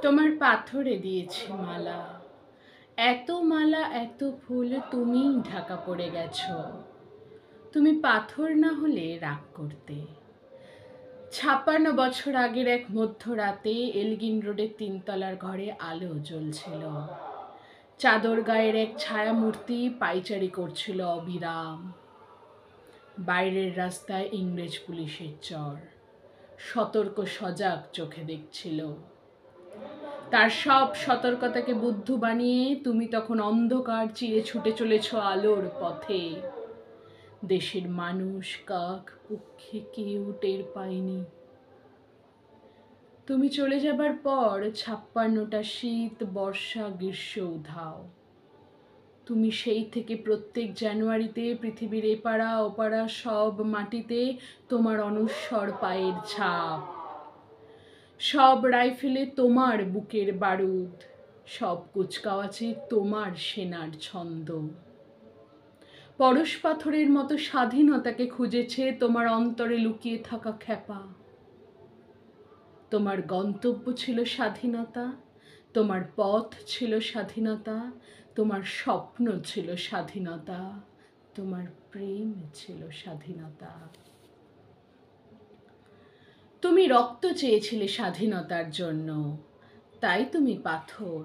তোমার পাথরে দিয়েছি মালা, এত মালা এত ফুল, তুমি ঢাকা পড়ে গেছো। তুমি পাথর না হলে রাগ করতে। 56 বছর আগের এক মধ্যরাতে এলগিন রোডের 3 তলার ঘরে আলো জ্বলছিল। চাদর গায়ের এক ছায়া মূর্তি পাইচারি করছিল অবিরাম। বাইরের রাস্তায় ইংরেজ পুলিশের চর সতর্ক সজাগ চোখে দেখছিল। তার সব সতর্কতাকে বুদ্ধ বানিয়ে তুমি তখন অন্ধকার চিরে ছুটে চলেছ আলোর পথে। দেশের মানুষ, কাক, পক্ষী কেউ টের পায়নি। তুমি চলে যাবার পর 56টা শীত, বর্ষা, গ্রীষ্ম উধাও। তুমি সেই থেকে প্রত্যেক জানুয়ারিতে পৃথিবীর এপাড়া ওপাড়া সব মাটিতে তোমার অনস্বর পায়ের ছাপ। সব রাইফেলে তোমার বুকের বারুদ, সব কুচকাওয়াজে তোমার সেনার ছন্দ। পরশ পাথরের মতো স্বাধীনতাকে খুঁজেছে তোমার অন্তরে লুকিয়ে থাকা খ্যাপা। তোমার গন্তব্য ছিল স্বাধীনতা, তোমার পথ ছিল স্বাধীনতা, তোমার স্বপ্ন ছিল স্বাধীনতা, তোমার প্রেম ছিল স্বাধীনতা। তুমি রক্ত চেয়েছিলে স্বাধীনতার জন্য, তাই তুমি পাথর।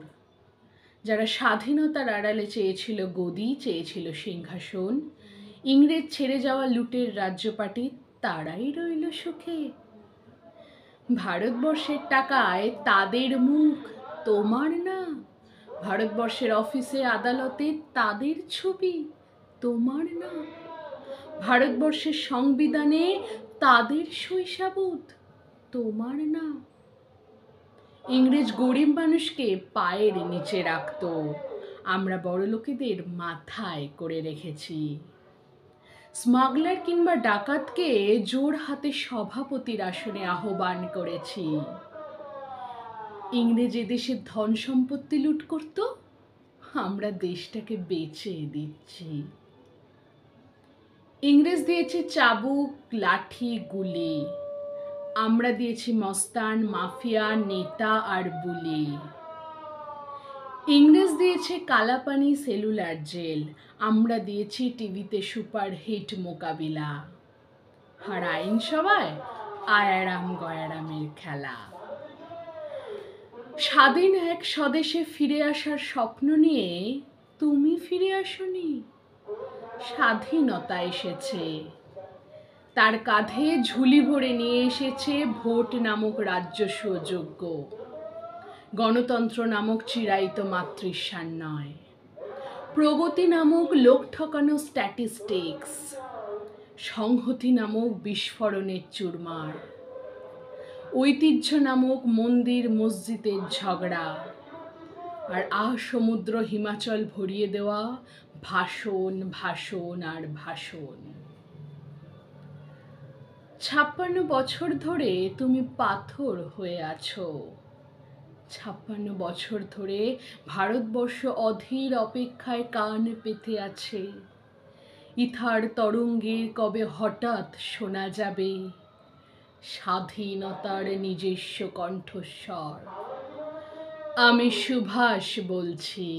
যারা স্বাধীনতার আড়ালে চেয়েছিল গদি, চেয়েছিল সিংহাসন, ইংরেজ ছেড়ে যাওয়া লুটের রাজ্যপাটি, তারাই রইল সুখে। ভারতবর্ষের টাকায় তাদের মুখ, তোমার না। ভারতবর্ষের অফিসে আদালতে তাদের ছবি, তোমার না। ভারতবর্ষের সংবিধানে তাদের শৈশাবুত, তোমার না। ইংরেজ গরিব মানুষকে পায়ের নিচে রাখত, আমরা বড়লোকেদের মাথায় করে রেখেছি। স্মাগলার কিংবা ডাকাতকে জোর হাতে সভাপতির আসনে আহ্বান করেছি। ইংরেজ দেশের ধন সম্পত্তি লুট করত, আমরা দেশটাকে বেচে দিচ্ছি। ইংরেজ দিয়েছে চাবুক, লাঠি, গুলি, আমরা দিয়েছি মস্তান, মাফিয়া, নেতা আর বুলি। ইংরেজ দিয়েছে কালাপানি, সেলুলার জেল, আমরা দিয়েছি টিভিতে সুপারহিট মোকাবিলা। আর আইনসভায় আয়ারাম গয়ারামের খেলা। স্বাধীন এক স্বদেশে ফিরে আসার স্বপ্ন নিয়ে তুমি ফিরে আসনি, স্বাধীনতা এসেছে। তার কাঁধে ঝুলি ভরে নিয়ে এসেছে ভোট নামক রাজস্ব যোগ্য, গণতন্ত্র নামক চিরায়িত মাতৃস্বার নয়, প্রগতি নামক লোক ঠকানো স্ট্যাটিস্টিক্স, সংহতি নামক বিস্ফোরণের চুরমার, ঐতিহ্য নামক মন্দির মসজিদের ঝগড়া, আর সমুদ্র হিমাচল ভরিয়ে দেওয়া ভাষণ, ভাষণ আর ভাষণ। 56 বছর ধরে তুমি পাথর হয়ে আছো। 56 বছর ধরে ভারতবর্ষ অধীর অপেক্ষায় কান পেতে আছে। ইথার তরঙ্গের কবে হঠাৎ শোনা যাবে স্বাধীনতার নিজস্ব কণ্ঠস্বর। আমি সুভাষ বলছি।